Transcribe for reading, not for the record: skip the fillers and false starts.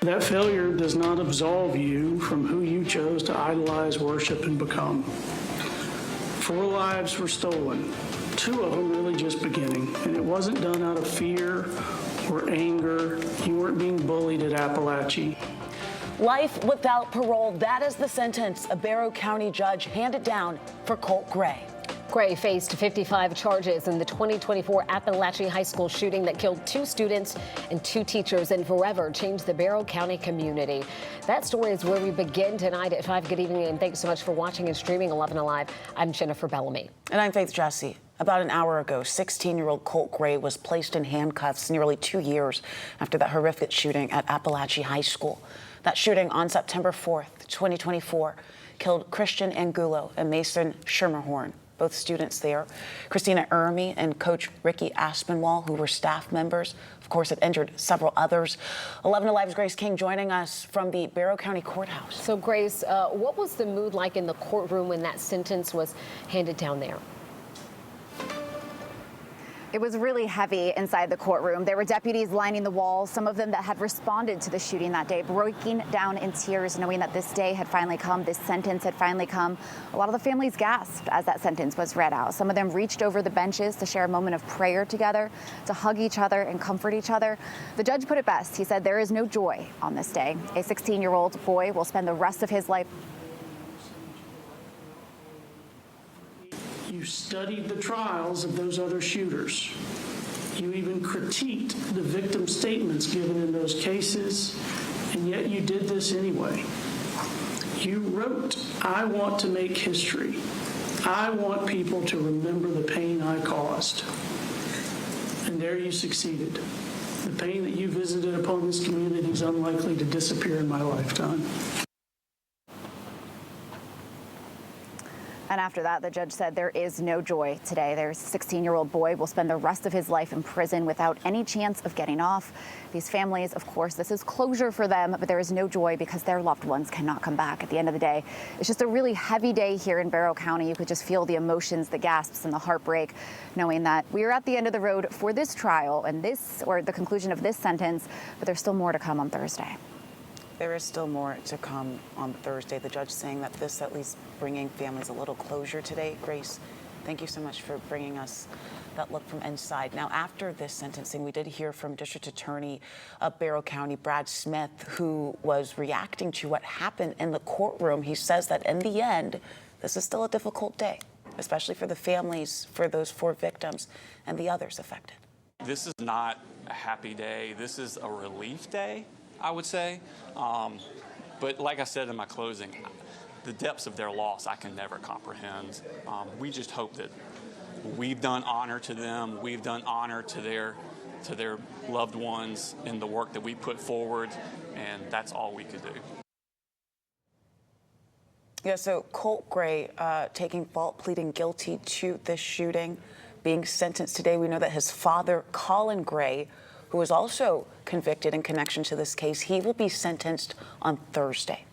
That failure does not absolve you from who you chose to idolize, worship, and become. 4 lives were stolen, 2 of them really just beginning, and it wasn't done out of fear or anger. You weren't being bullied at Apalachee. Life without parole, that is the sentence a Barrow County judge handed down for Colt Gray. Gray faced 55 charges in the 2024 Apalachee High School shooting that killed 2 students and 2 teachers and forever changed the Barrow County community. That story is where we begin tonight at 5. Good evening, and thanks so much for watching and streaming 11 Alive. I'm Jennifer Bellamy. And I'm Faith Jesse. About an hour ago, 16-year-old Colt Gray was placed in handcuffs nearly 2 years after that horrific shooting at Apalachee High School. That shooting on September 4th, 2024, killed Christian Angulo and Mason Schermerhorn, both students there. Christina Ermy and Coach Ricky Aspinwall, who were staff members, of course, had injured several others. 11 Alive's Grace King joining us from the Barrow County Courthouse. So, Grace, what was the mood like in the courtroom when that sentence was handed down there? It was really heavy inside the courtroom. There were deputies lining the walls, some of them that had responded to the shooting that day, breaking down in tears, knowing that this day had finally come, this sentence had finally come. A lot of the families gasped as that sentence was read out. Some of them reached over the benches to share a moment of prayer together, to hug each other and comfort each other. The judge put it best. He said there is no joy on this day. A 16-year-old boy will spend the rest of his life. You studied the trials of those other shooters. You even critiqued the victim statements given in those cases, and yet you did this anyway. You wrote, "I want to make history. I want people to remember the pain I caused." And there you succeeded. The pain that you visited upon this community is unlikely to disappear in my lifetime. And after that, the judge said there is no joy today. Their 16-year-old boy will spend the rest of his life in prison without any chance of getting off. These families, of course, this is closure for them, but there is no joy because their loved ones cannot come back. At the end of the day, it's just a really heavy day here in Barrow County. You could just feel the emotions, the gasps, and the heartbreak, knowing that we are at the end of the road for this trial and the conclusion of this sentence, but there's still more to come on Thursday. There is still more to come on Thursday. The judge saying that this at least bringing families a little closure today. Grace, thank you so much for bringing us that look from inside. Now, after this sentencing, we did hear from District Attorney of Barrow County, Brad Smith, who was reacting to what happened in the courtroom. He says that in the end, this is still a difficult day, especially for the families, for those 4 victims and the others affected. This is not a happy day. This is a relief day, I would say. But like I said in my closing, the depths of their loss I can never comprehend. We just hope that we've done honor to them, we've done honor to their loved ones in the work that we put forward, and that's all we could do. Yeah, so Colt Gray taking fault, pleading guilty to this shooting, being sentenced today. We know that his father, Colin Gray, who was also convicted in connection to this case, he will be sentenced on Thursday.